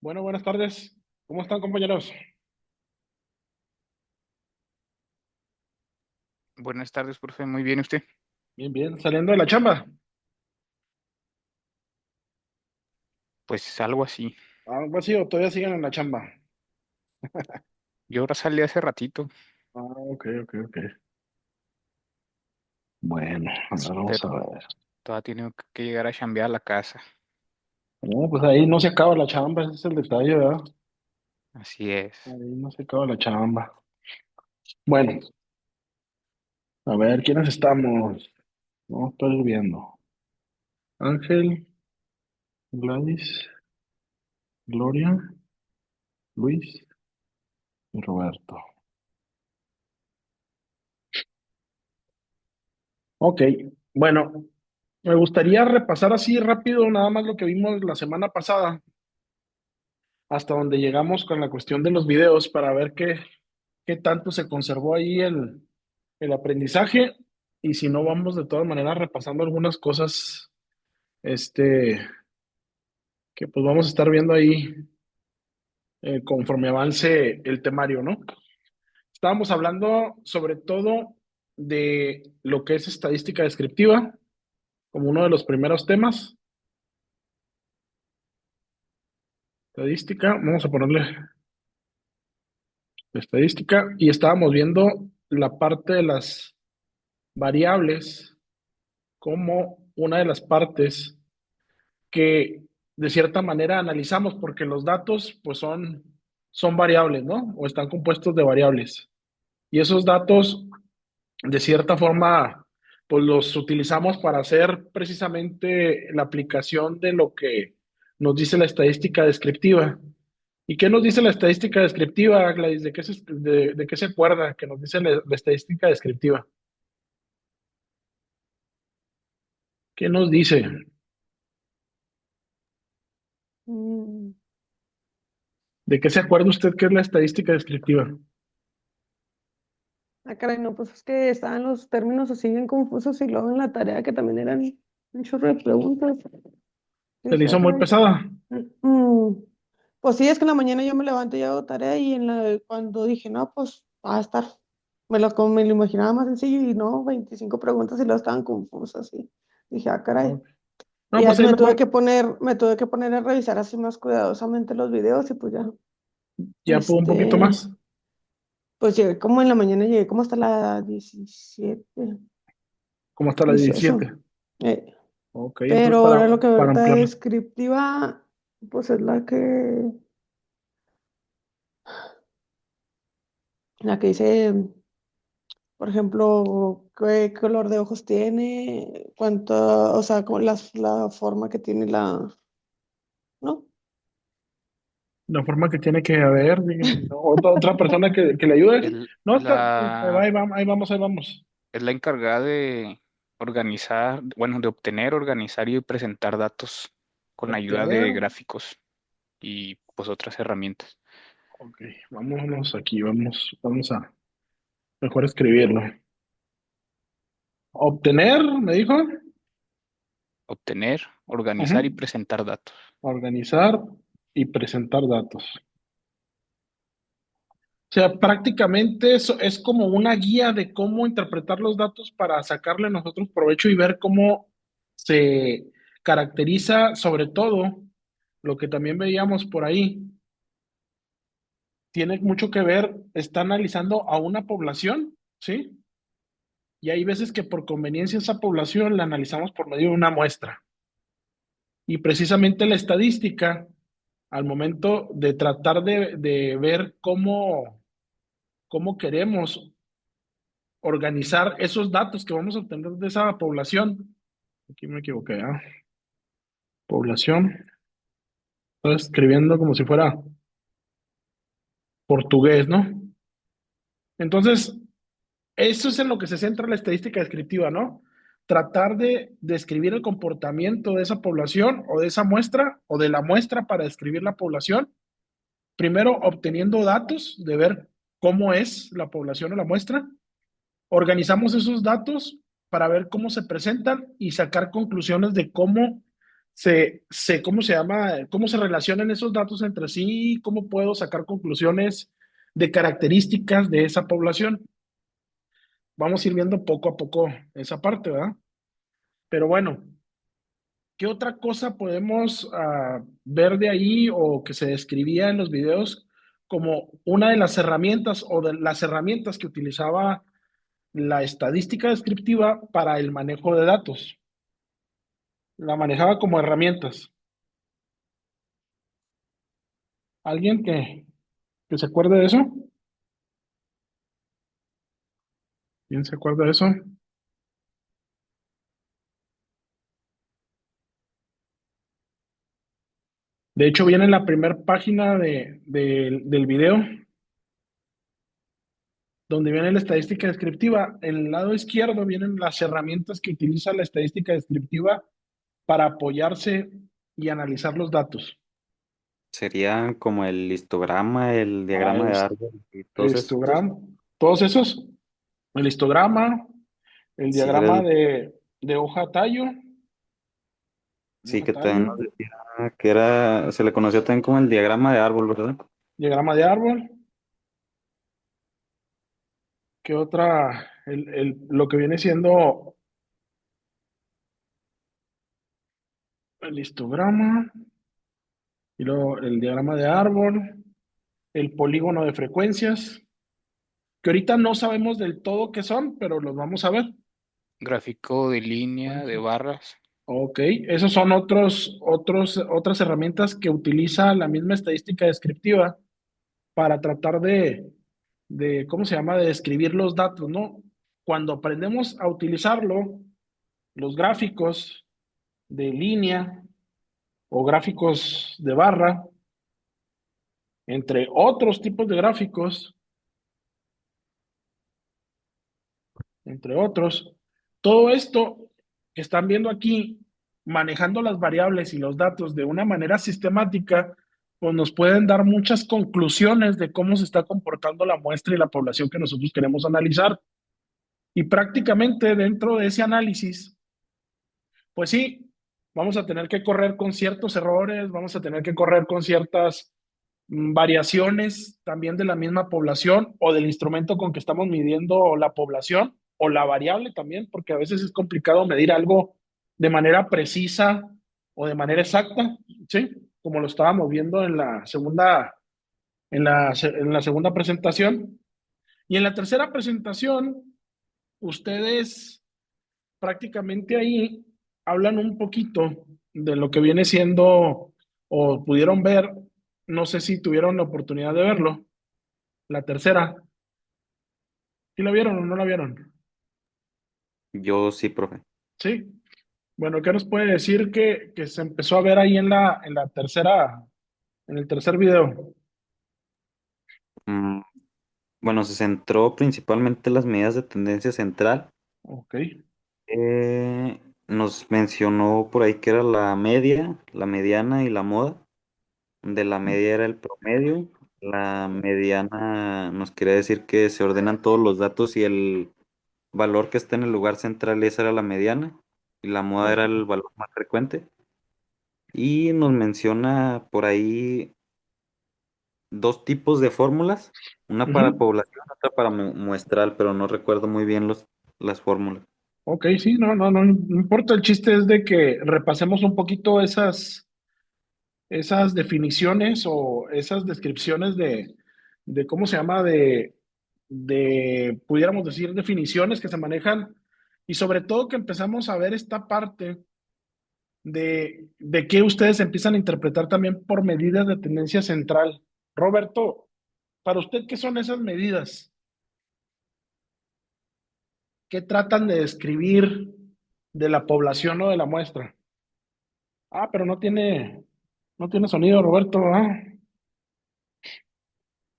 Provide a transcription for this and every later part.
Bueno, buenas tardes. ¿Cómo están, compañeros? Buenas tardes, profe. Muy bien, ¿usted? Bien, bien. ¿Saliendo de la chamba? Pues algo así. ¿Algo así o todavía siguen en la chamba? Yo ahora salí hace ratito, Ok, ok, ok. Bueno, a ver, vamos a ver. pero todavía tengo que llegar a chambear a la casa. No, pues ahí no se acaba la chamba, ese es el detalle, ¿verdad? Así es. Ahí no se acaba la chamba. Bueno, a ver, ¿quiénes estamos? No, estoy viendo. Ángel, Gladys, Gloria, Luis y Roberto. Ok, bueno, me gustaría repasar así rápido nada más lo que vimos la semana pasada hasta donde llegamos con la cuestión de los videos para ver qué tanto se conservó ahí el aprendizaje y si no vamos de todas maneras repasando algunas cosas este, que pues vamos a estar viendo ahí conforme avance el temario, ¿no? Estábamos hablando sobre todo de lo que es estadística descriptiva como uno de los primeros temas. Estadística, vamos a ponerle estadística y estábamos viendo la parte de las variables como una de las partes que de cierta manera analizamos porque los datos pues son variables, ¿no? O están compuestos de variables. Y esos datos de cierta forma pues los utilizamos para hacer precisamente la aplicación de lo que nos dice la estadística descriptiva. ¿Y qué nos dice la estadística descriptiva, Gladys? ¿De qué se acuerda que nos dice la estadística descriptiva? ¿Qué nos dice? Mm, ¿De qué se acuerda usted que es la estadística descriptiva? caray, no, pues es que estaban los términos así bien confusos y luego en la tarea que también eran un chorro de preguntas. ¿Se le Dije, hizo muy caray. pesada? Mm, pues sí, es que en la mañana yo me levanto y hago tarea y cuando dije, no, pues va a estar, me lo imaginaba más sencillo y no, 25 preguntas y luego estaban confusas y dije, caray. No, Y no, ya pues ahí me tuve que poner a revisar así más cuidadosamente los videos y pues ya, ya pudo un poquito este, más. pues llegué como en la mañana, llegué como hasta la 17 ¿Cómo está la 18. 17? eh, Ok, entonces pero ahora lo que para ahorita ampliarlo. descriptiva, pues es la que dice, por ejemplo, qué color de ojos tiene, cuánto, o sea, la forma que tiene ¿no? La forma que tiene que haber, otra persona que le ayude. El- No, la, ahí vamos, ahí vamos, ahí vamos. es la encargada de organizar, bueno, de obtener, organizar y presentar datos con ayuda Obtener. de gráficos y pues otras herramientas. Ok, vámonos aquí, vamos a mejor escribirlo. Obtener, me dijo. Obtener, organizar y Ujú. presentar datos. Organizar y presentar datos. O sea, prácticamente eso es como una guía de cómo interpretar los datos para sacarle nosotros provecho y ver cómo se caracteriza, sobre todo, lo que también veíamos por ahí, tiene mucho que ver, está analizando a una población, ¿sí? Y hay veces que por conveniencia esa población la analizamos por medio de una muestra. Y precisamente la estadística, al momento de tratar de ver cómo queremos organizar esos datos que vamos a obtener de esa población. Aquí me equivoqué, ¿ah? Población. Estoy escribiendo como si fuera portugués, ¿no? Entonces, eso es en lo que se centra la estadística descriptiva, ¿no? Tratar de describir el comportamiento de esa población o de esa muestra o de la muestra para describir la población. Primero, obteniendo datos de ver cómo es la población o la muestra. Organizamos esos datos para ver cómo se presentan y sacar conclusiones de cómo ¿cómo se llama? ¿Cómo se relacionan esos datos entre sí? ¿Cómo puedo sacar conclusiones de características de esa población? Vamos a ir viendo poco a poco esa parte, ¿verdad? Pero bueno, ¿qué otra cosa podemos ver de ahí o que se describía en los videos como una de las herramientas o de las herramientas que utilizaba la estadística descriptiva para el manejo de datos? La manejaba como herramientas. ¿Alguien que se acuerde de eso? ¿Quién se acuerda de eso? De hecho, viene en la primera página del video, donde viene la estadística descriptiva. En el lado izquierdo vienen las herramientas que utiliza la estadística descriptiva para apoyarse y analizar los datos. Sería como el histograma, el Ah, diagrama de árbol y el todos estos. histograma, todos esos, el histograma, el Sí, era diagrama de hoja tallo, sí, hoja que también tallo, nos decía que era, se le conoció también como el diagrama de árbol, ¿verdad? diagrama de árbol, ¿qué otra? Lo que viene siendo el histograma, y luego el diagrama de árbol, el polígono de frecuencias, que ahorita no sabemos del todo qué son, pero los vamos a ver. Gráfico de línea, de Frecuencia. barras. Ok, esos son otras herramientas que utiliza la misma estadística descriptiva para tratar ¿cómo se llama?, de describir los datos, ¿no? Cuando aprendemos a utilizarlo, los gráficos de línea o gráficos de barra, entre otros tipos de gráficos, entre otros, todo esto que están viendo aquí, manejando las variables y los datos de una manera sistemática, pues nos pueden dar muchas conclusiones de cómo se está comportando la muestra y la población que nosotros queremos analizar. Y prácticamente dentro de ese análisis, pues sí, vamos a tener que correr con ciertos errores, vamos a tener que correr con ciertas variaciones también de la misma población o del instrumento con que estamos midiendo la población o la variable también, porque a veces es complicado medir algo de manera precisa o de manera exacta, ¿sí? Como lo estábamos viendo en la segunda presentación. Y en la tercera presentación, ustedes prácticamente ahí hablan un poquito de lo que viene siendo o pudieron ver, no sé si tuvieron la oportunidad de verlo, la tercera. ¿Sí la vieron o no la vieron? Yo sí, profe. Sí. Bueno, ¿qué nos puede decir que se empezó a ver ahí en la tercera, en el tercer video? Mm, bueno, se centró principalmente en las medidas de tendencia central. Ok. Nos mencionó por ahí que era la media, la mediana y la moda. De la media era el promedio. La mediana nos quería decir que se ordenan todos los datos y el valor que está en el lugar central, esa era la mediana. Y la moda era el valor más frecuente. Y nos menciona por ahí dos tipos de fórmulas, una para Ujú. población, otra para muestral, pero no recuerdo muy bien las fórmulas. Ok, sí, no importa. El chiste es de que repasemos un poquito esas definiciones o esas descripciones de ¿cómo se llama? Pudiéramos decir, definiciones que se manejan y sobre todo que empezamos a ver esta parte de que ustedes empiezan a interpretar también por medidas de tendencia central. Roberto, para usted, ¿qué son esas medidas? ¿Qué tratan de describir de la población o de la muestra? Ah, pero no tiene sonido, Roberto. Ah,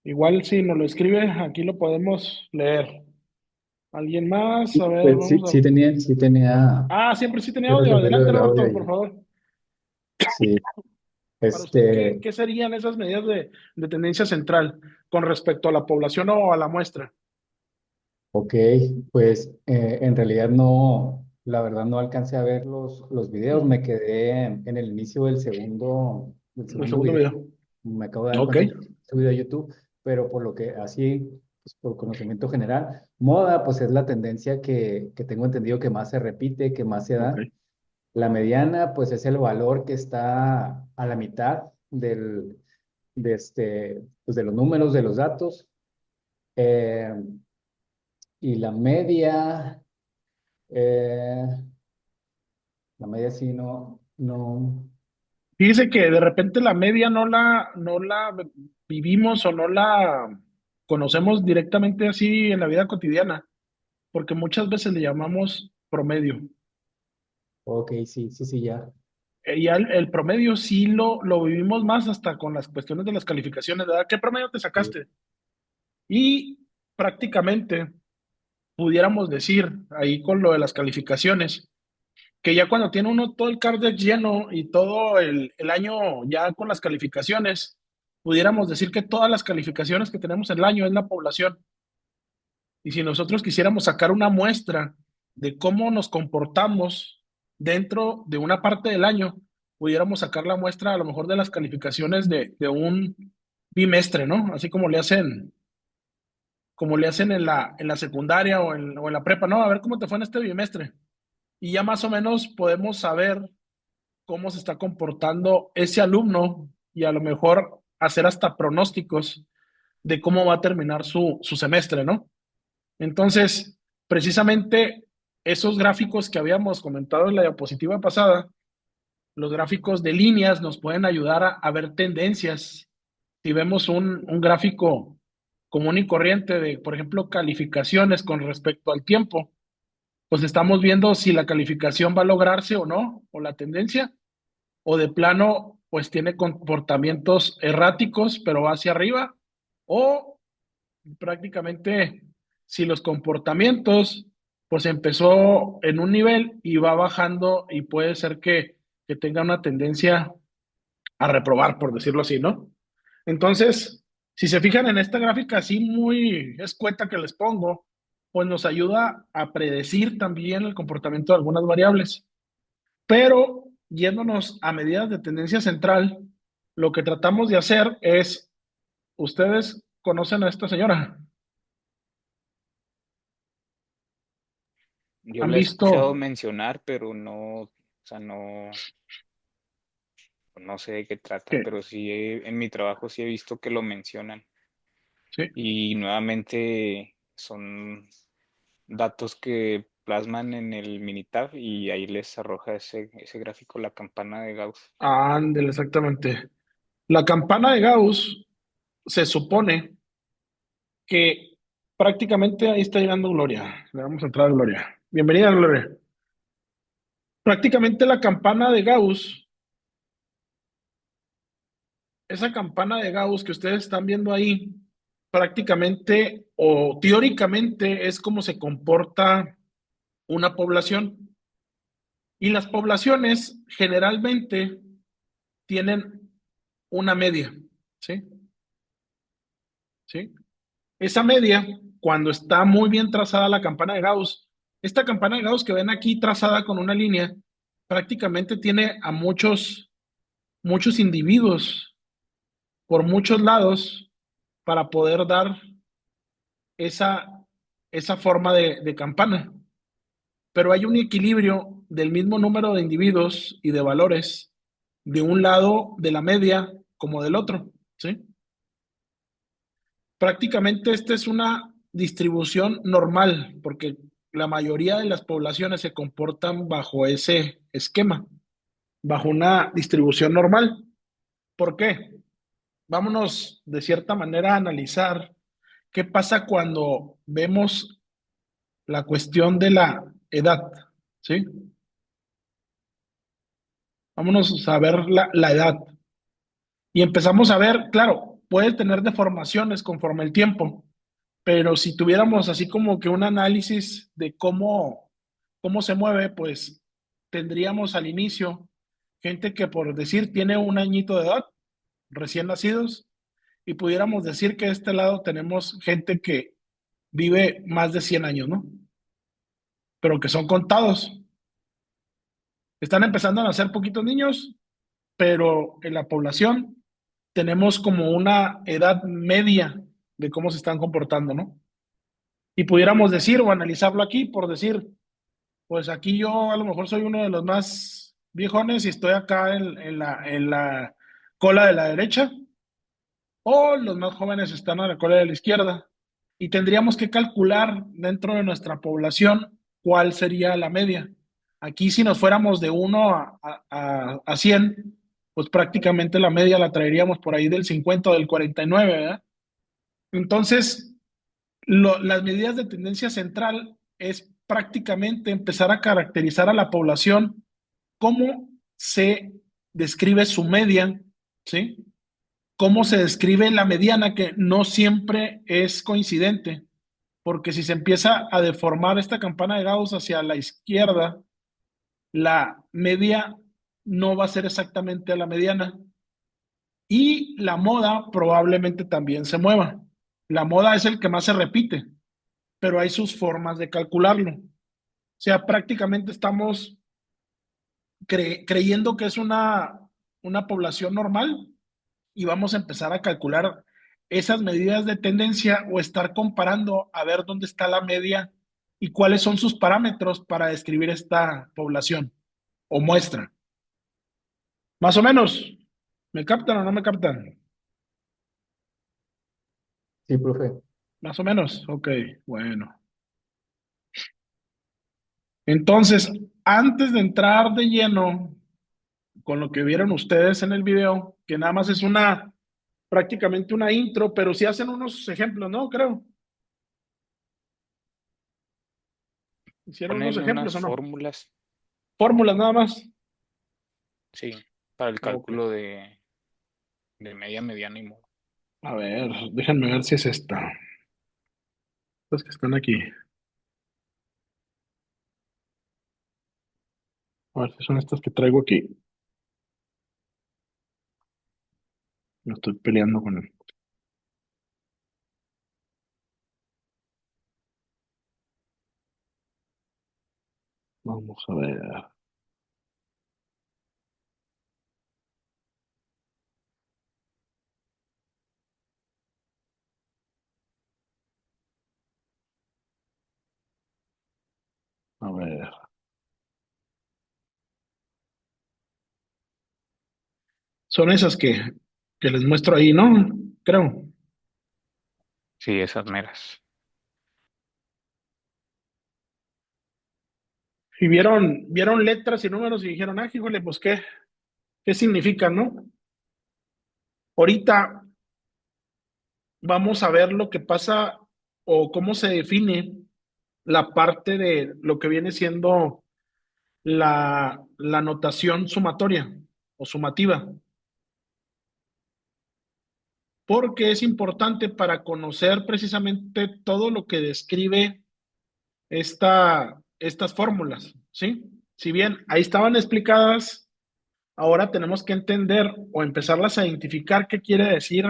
igual si nos lo escribe, aquí lo podemos leer. ¿Alguien más? A ver, Pues sí, vamos a... sí tenía, Ah, siempre sí tenía quiero audio. tenerlo Adelante, del audio Roberto, por ahí. favor. Sí, Para usted, este, ¿qué serían esas medidas de tendencia central con respecto a la población o a la muestra? ok, pues en realidad no. la verdad no alcancé a ver los videos, me quedé en el inicio del El segundo segundo video. video. Me acabo de dar Ok, cuenta que este video de YouTube, pero por lo que así, pues, por conocimiento general, moda, pues es la tendencia que tengo entendido que más se repite, que más se ok. da. La mediana, pues es el valor que está a la mitad pues, de los números, de los datos. Eh, y eh, la media sí no. Dice que de repente la media no la vivimos o no la conocemos directamente así en la vida cotidiana, porque muchas veces le llamamos promedio. Ok, sí, sí, sí, ya. Y el promedio sí lo vivimos más hasta con las cuestiones de las calificaciones, ¿verdad? ¿Qué promedio te Sí. sacaste? Y prácticamente pudiéramos decir ahí con lo de las calificaciones, que ya cuando tiene uno todo el Cardex lleno y todo el año ya con las calificaciones, pudiéramos decir que todas las calificaciones que tenemos en el año es la población. Y si nosotros quisiéramos sacar una muestra de cómo nos comportamos dentro de una parte del año, pudiéramos sacar la muestra a lo mejor de las calificaciones de un bimestre, ¿no? Así como le hacen en la secundaria o en la prepa, ¿no? A ver cómo te fue en este bimestre. Y ya más o menos podemos saber cómo se está comportando ese alumno y a lo mejor hacer hasta pronósticos de cómo va a terminar su semestre, ¿no? Entonces, precisamente esos gráficos que habíamos comentado en la diapositiva pasada, los gráficos de líneas nos pueden ayudar a ver tendencias. Si vemos un gráfico común y corriente de, por ejemplo, calificaciones con respecto al tiempo, pues estamos viendo si la calificación va a lograrse o no, o la tendencia, o de plano, pues tiene comportamientos erráticos, pero va hacia arriba, o prácticamente si los comportamientos, pues empezó en un nivel y va bajando y puede ser que tenga una tendencia a reprobar, por decirlo así, ¿no? Entonces, si se fijan en esta gráfica así muy escueta que les pongo, pues nos ayuda a predecir también el comportamiento de algunas variables. Pero yéndonos a medidas de tendencia central, lo que tratamos de hacer es, ustedes conocen a esta señora, Yo han la he escuchado visto, mencionar, pero no, o sea, no sé de qué trata, que, pero sí en mi trabajo sí he visto que lo mencionan. sí, Y nuevamente son datos que plasman en el Minitab y ahí les arroja ese gráfico, la campana de Gauss. ándele, exactamente. La campana de Gauss se supone que prácticamente ahí está llegando Gloria. Le vamos a entrar a Gloria. Bienvenida, Gloria. Prácticamente la campana de Gauss, esa campana de Gauss que ustedes están viendo ahí, prácticamente o teóricamente es como se comporta una población. Y las poblaciones generalmente tienen una media, ¿sí? ¿Sí? Esa media, cuando está muy bien trazada la campana de Gauss, esta campana de Gauss que ven aquí trazada con una línea, prácticamente tiene a muchos individuos por muchos lados para poder dar esa, esa forma de campana. Pero hay un equilibrio del mismo número de individuos y de valores de un lado de la media como del otro, ¿sí? Prácticamente esta es una distribución normal, porque la mayoría de las poblaciones se comportan bajo ese esquema, bajo una distribución normal. ¿Por qué? Vámonos de cierta manera a analizar qué pasa cuando vemos la cuestión de la edad, ¿sí? Vámonos a ver la edad. Y empezamos a ver, claro, puede tener deformaciones conforme el tiempo, pero si tuviéramos así como que un análisis de cómo se mueve, pues tendríamos al inicio gente que por decir tiene un añito de edad, recién nacidos, y pudiéramos decir que de este lado tenemos gente que vive más de 100 años, ¿no? Pero que son contados. Están empezando a nacer poquitos niños, pero en la población tenemos como una edad media de cómo se están comportando, ¿no? Y pudiéramos decir o analizarlo aquí por decir, pues aquí yo a lo mejor soy uno de los más viejones y estoy acá en la cola de la derecha, o los más jóvenes están a la cola de la izquierda. Y tendríamos que calcular dentro de nuestra población cuál sería la media. Aquí si nos fuéramos de 1 a 100, pues prácticamente la media la traeríamos por ahí del 50 o del 49, ¿verdad? Entonces, las medidas de tendencia central es prácticamente empezar a caracterizar a la población cómo se describe su media, ¿sí? Cómo se describe la mediana, que no siempre es coincidente, porque si se empieza a deformar esta campana de Gauss hacia la izquierda, la media no va a ser exactamente a la mediana y la moda probablemente también se mueva. La moda es el que más se repite, pero hay sus formas de calcularlo. O sea, prácticamente estamos creyendo que es una población normal y vamos a empezar a calcular esas medidas de tendencia o estar comparando a ver dónde está la media y cuáles son sus parámetros para describir esta población o muestra. Más o menos, ¿me captan o no me captan? Sí, profe. Más o menos, ok, bueno. Entonces, antes de entrar de lleno con lo que vieron ustedes en el video, que nada más es prácticamente una intro, pero sí hacen unos ejemplos, ¿no? Creo. ¿Hicieron unos Ponen ejemplos unas o no? fórmulas, Fórmulas nada más. sí, para el Ok. cálculo de media, mediana y moda. A ver, déjenme ver si es esta. Las que están aquí. A ver si son estas que traigo aquí. Me estoy peleando con él. Vamos a ver. A ver. Son esas que les muestro ahí, ¿no? Creo. Sí, esas meras. Y vieron letras y números y dijeron, ah, híjole, pues qué significa, ¿no? Ahorita vamos a ver lo que pasa o cómo se define la parte de lo que viene siendo la notación sumatoria o sumativa, porque es importante para conocer precisamente todo lo que describe estas fórmulas, ¿sí? Si bien ahí estaban explicadas, ahora tenemos que entender o empezarlas a identificar qué quiere decir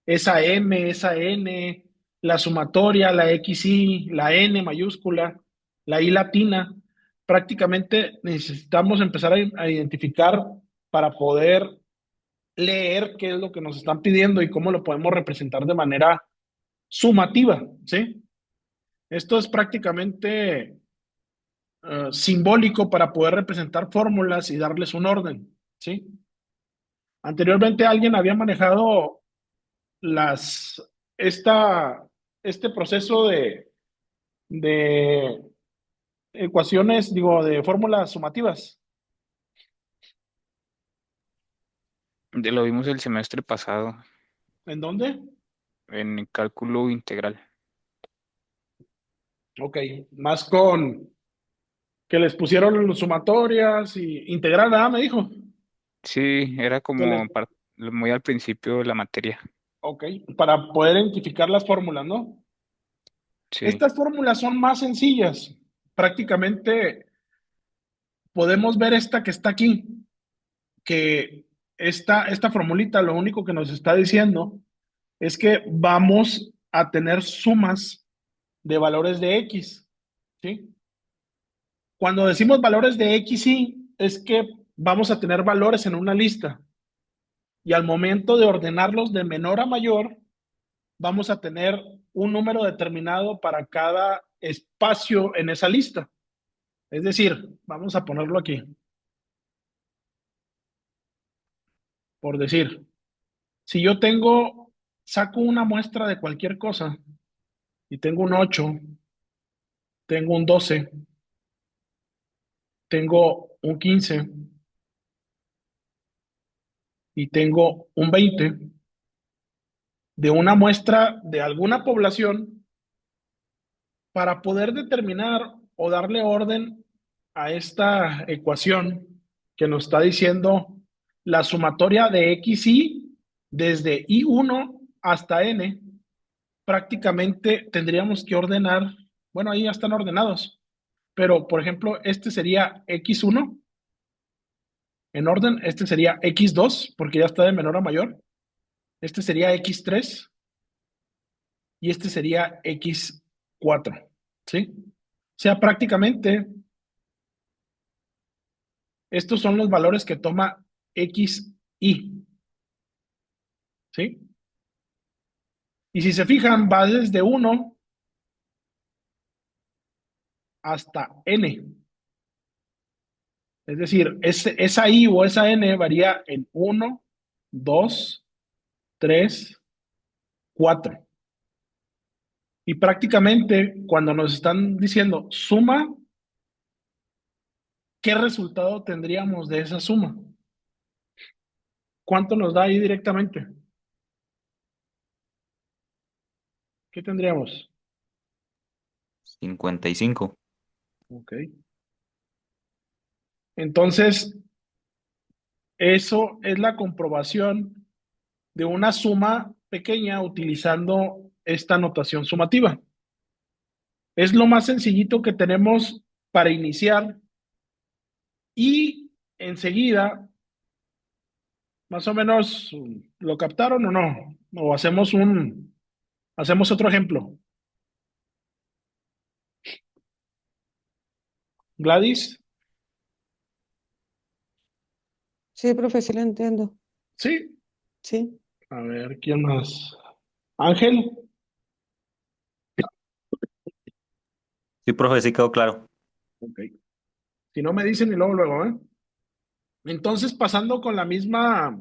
esa M, esa N, la sumatoria, la XI, la N mayúscula, la I latina. Prácticamente necesitamos empezar a identificar para poder leer qué es lo que nos están pidiendo y cómo lo podemos representar de manera sumativa, ¿sí? Esto es prácticamente simbólico para poder representar fórmulas y darles un orden, ¿sí? Anteriormente alguien había manejado las, esta, este proceso de ecuaciones, digo, de fórmulas sumativas. Lo vimos el semestre pasado ¿En dónde? en cálculo integral. Ok, más con que les pusieron sumatorias y integral, ¿ah? Me dijo. Sí, era Que les, como muy al principio de la materia. ok, para poder identificar las fórmulas, ¿no? Sí, Estas fórmulas son más sencillas. Prácticamente podemos ver esta que está aquí, que esta formulita lo único que nos está diciendo es que vamos a tener sumas de valores de X, ¿sí? Cuando decimos valores de X, y es que vamos a tener valores en una lista y al momento de ordenarlos de menor a mayor, vamos a tener un número determinado para cada espacio en esa lista. Es decir, vamos a ponerlo aquí, por decir, si yo saco una muestra de cualquier cosa y tengo un 8, tengo un 12, tengo un 15 y tengo un 20 de una muestra de alguna población, para poder determinar o darle orden a esta ecuación que nos está diciendo la sumatoria de xy desde i1 hasta n, prácticamente tendríamos que ordenar, bueno, ahí ya están ordenados, pero por ejemplo, este sería x1 en orden, este sería x2 porque ya está de menor a mayor, este sería x3 y este sería x4, ¿sí? O sea, prácticamente estos son los valores que toma xy, ¿sí? Y si se fijan, va desde 1 hasta n. Es decir, esa i o esa n varía en 1, 2, 3, 4. Y prácticamente cuando nos están diciendo suma, ¿qué resultado tendríamos de esa suma? ¿Cuánto nos da ahí directamente? ¿Qué tendríamos? 55. Ok. Entonces, eso es la comprobación de una suma pequeña utilizando esta notación sumativa. Es lo más sencillito que tenemos para iniciar y enseguida, más o menos, ¿lo captaron o no? O hacemos otro ejemplo. Gladys, Sí, profe, sí lo entiendo. sí. Sí. A ver, ¿quién más? Ángel, Sí, profe, sí quedó claro. ok. Si no me dicen y luego, ¿eh? Entonces, pasando con la misma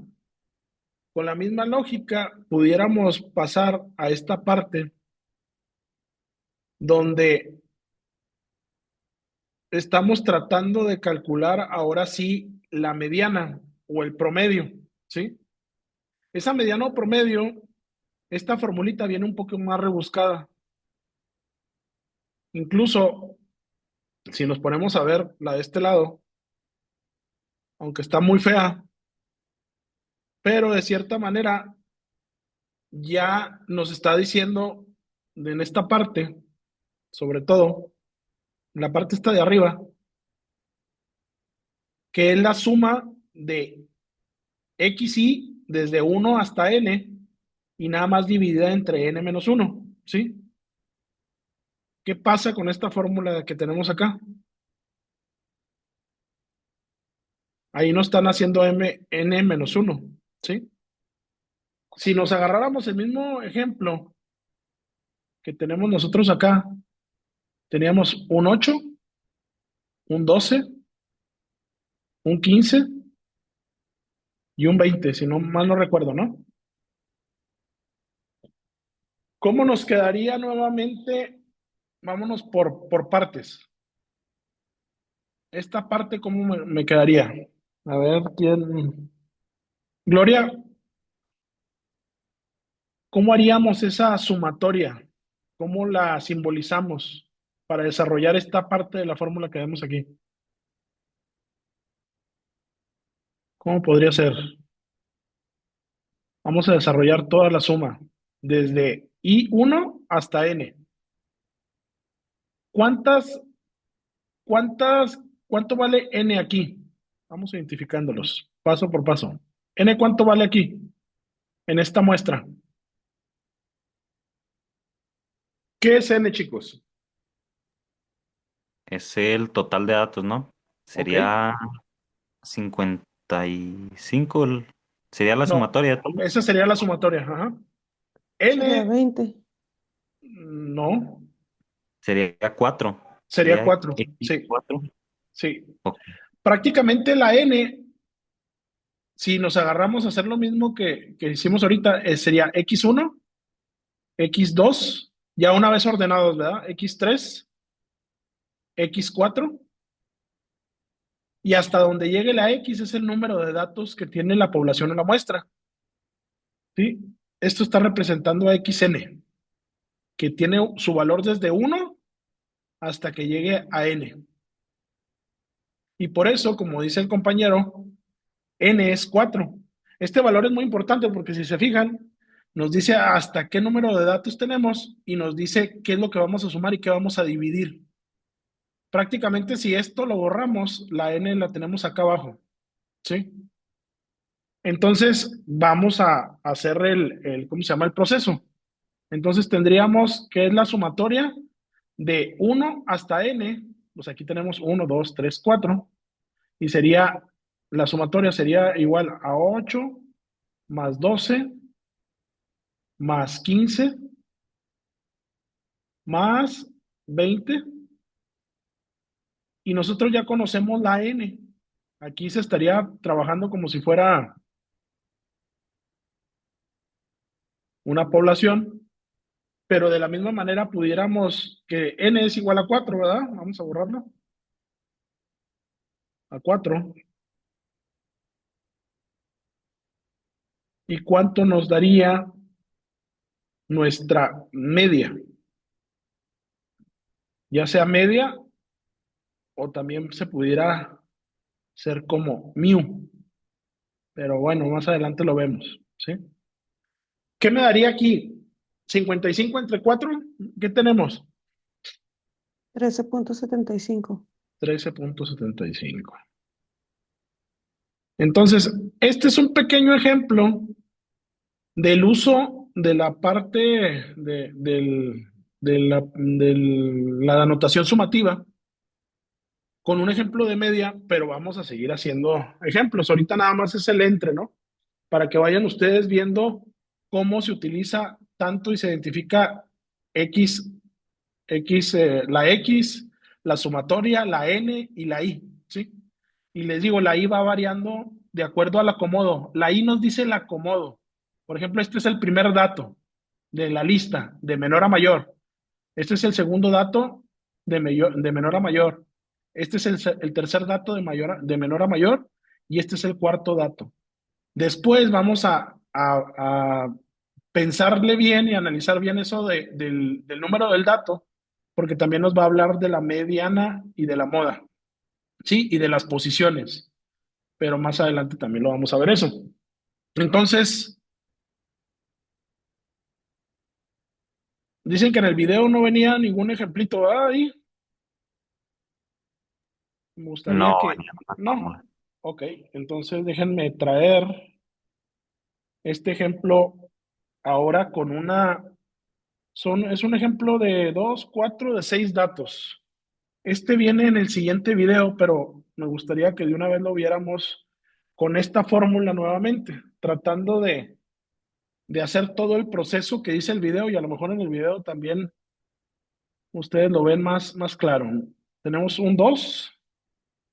lógica, pudiéramos pasar a esta parte donde estamos tratando de calcular ahora sí la mediana o el promedio, ¿sí? Esa mediana o promedio, esta formulita viene un poco más rebuscada. Incluso, si nos ponemos a ver la de este lado, aunque está muy fea, pero de cierta manera ya nos está diciendo en esta parte, sobre todo, en la parte esta de arriba, que es la suma de xy desde 1 hasta n y nada más dividida entre n menos 1, ¿sí? ¿Qué pasa con esta fórmula que tenemos acá? Ahí nos están haciendo n menos 1, ¿sí? Si nos agarráramos el mismo ejemplo que tenemos nosotros acá, teníamos un 8, un 12, un 15 y un 20, si no mal no recuerdo, ¿no? ¿Cómo nos quedaría nuevamente? Vámonos por partes. Esta parte, ¿cómo me quedaría? A ver, ¿quién? Gloria, ¿cómo haríamos esa sumatoria? ¿Cómo la simbolizamos para desarrollar esta parte de la fórmula que vemos aquí? ¿Cómo podría ser? Vamos a desarrollar toda la suma, desde I1 hasta N. ¿Cuántas, cuánto vale N aquí? Vamos identificándolos, paso por paso. N, ¿cuánto vale aquí? En esta muestra. ¿Qué es N, chicos? Es el total de datos, ¿no? Ok, Sería 55, sería la No, sumatoria de todo. esa sería la sumatoria. Ajá. Sería N, 20. no, Sería 4. sería Sería 4. Sí, X4. sí. Ok. Prácticamente la N, si nos agarramos a hacer lo mismo que hicimos ahorita, sería X1, X2, ya una vez ordenados, ¿verdad? X3, X4, y hasta donde llegue la X es el número de datos que tiene la población en la muestra. ¿Sí? Esto está representando a XN, que tiene su valor desde 1 hasta que llegue a N. Y por eso, como dice el compañero, N es 4. Este valor es muy importante porque si se fijan, nos dice hasta qué número de datos tenemos y nos dice qué es lo que vamos a sumar y qué vamos a dividir. Prácticamente si esto lo borramos, la N la tenemos acá abajo. ¿Sí? Entonces vamos a hacer ¿cómo se llama? El proceso. Entonces tendríamos que es la sumatoria de 1 hasta N. Pues aquí tenemos 1, 2, 3, 4. Y sería, la sumatoria sería igual a 8 más 12 más 15 más 20. Y nosotros ya conocemos la N. Aquí se estaría trabajando como si fuera una población, pero de la misma manera pudiéramos que N es igual a 4, ¿verdad? Vamos a borrarlo. A 4. ¿Y cuánto nos daría nuestra media? Ya sea media o también se pudiera ser como mu. Pero bueno, más adelante lo vemos, ¿sí? ¿Qué me daría aquí? 55 entre 4, ¿qué tenemos? 13.75. 13.75. Entonces, este es un pequeño ejemplo del uso de la parte de la anotación sumativa con un ejemplo de media, pero vamos a seguir haciendo ejemplos. Ahorita nada más es el entre, ¿no? Para que vayan ustedes viendo cómo se utiliza tanto y se identifica X, la X, la sumatoria, la N y la I, ¿sí? Y les digo, la I va variando de acuerdo al acomodo. La I nos dice el acomodo. Por ejemplo, este es el primer dato de la lista, de menor a mayor. Este es el segundo dato de menor a mayor. Este es el tercer dato de menor a mayor y este es el cuarto dato. Después vamos a pensarle bien y analizar bien eso del número del dato, porque también nos va a hablar de la mediana y de la moda, ¿sí? Y de las posiciones, pero más adelante también lo vamos a ver eso. Entonces, dicen que en el video no venía ningún ejemplito ahí. Me gustaría No, que... venía una No. fórmula. Ok, entonces déjenme traer este ejemplo ahora con es un ejemplo de 2, 4, de 6 datos. Este viene en el siguiente video, pero me gustaría que de una vez lo viéramos con esta fórmula nuevamente, tratando de hacer todo el proceso que dice el video y a lo mejor en el video también ustedes lo ven más claro. Tenemos un 2,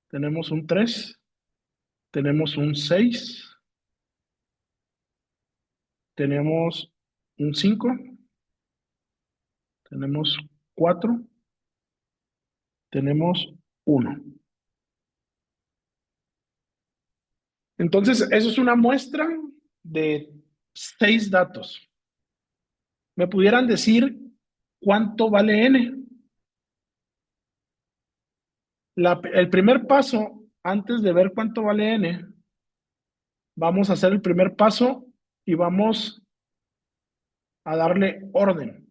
tenemos un 3, tenemos un 6, tenemos un 5, tenemos 4, tenemos 1. Entonces, eso es una muestra de 6 datos. ¿Me pudieran decir cuánto vale n? El primer paso, antes de ver cuánto vale n, vamos a hacer el primer paso y vamos a darle orden.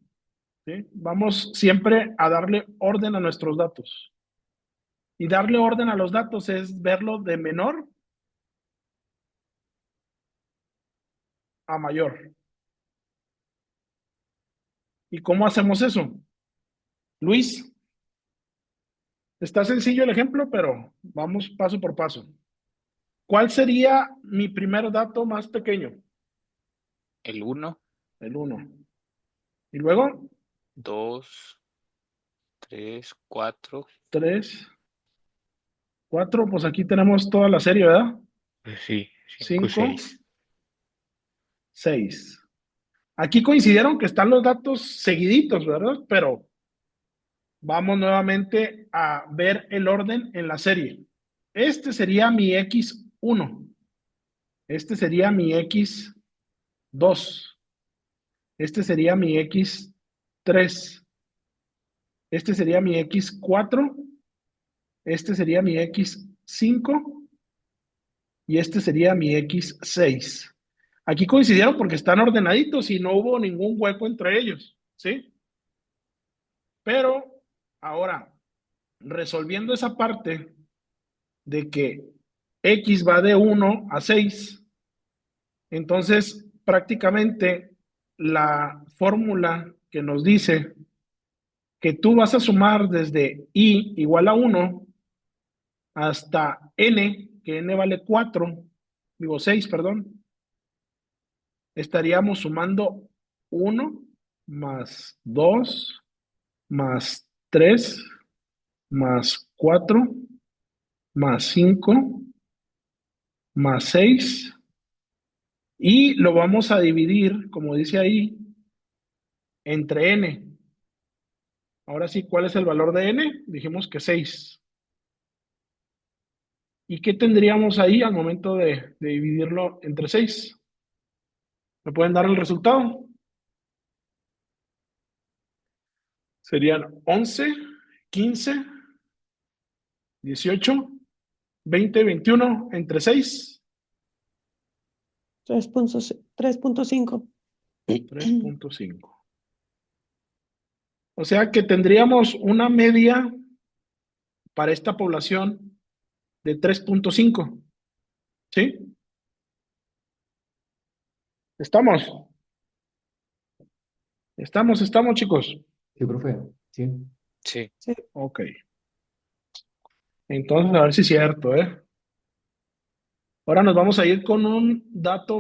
¿Sí? Vamos siempre a darle orden a nuestros datos. Y darle orden a los datos es verlo de menor a mayor. ¿Y cómo hacemos eso? Luis, está sencillo el ejemplo, pero vamos paso por paso. ¿Cuál sería mi primer dato más pequeño? El 1, El 1. Y luego, 2, 3, 4. 3, 4. Pues aquí tenemos toda la serie, ¿verdad? Sí, 5, 5, 6. 6. Aquí coincidieron que están los datos seguiditos, ¿verdad? Pero vamos nuevamente a ver el orden en la serie. Este sería mi X1. Este sería mi X2. Este sería mi X3. Este sería mi X4. Este sería mi X5. Y este sería mi X6. Aquí coincidieron porque están ordenaditos y no hubo ningún hueco entre ellos, ¿sí? Pero ahora, resolviendo esa parte de que X va de 1 a 6, entonces prácticamente la fórmula que nos dice que tú vas a sumar desde I igual a 1 hasta N, que N vale 4, digo 6, perdón, estaríamos sumando 1 más 2 más 3 más 4 más 5 más 6 y lo vamos a dividir, como dice ahí, entre n. Ahora sí, ¿cuál es el valor de n? Dijimos que 6. ¿Y qué tendríamos ahí al momento de dividirlo entre 6? ¿Me pueden dar el resultado? Serían 11, 15, 18, 20, 21 entre 6. 3.5. 3.5. O sea que tendríamos una media para esta población de 3.5. ¿Sí? ¿Estamos? Estamos, chicos. Sí, profe, sí. Sí. Sí. Ok. Entonces, a ver si es cierto, ¿eh? Ahora nos vamos a ir con un dato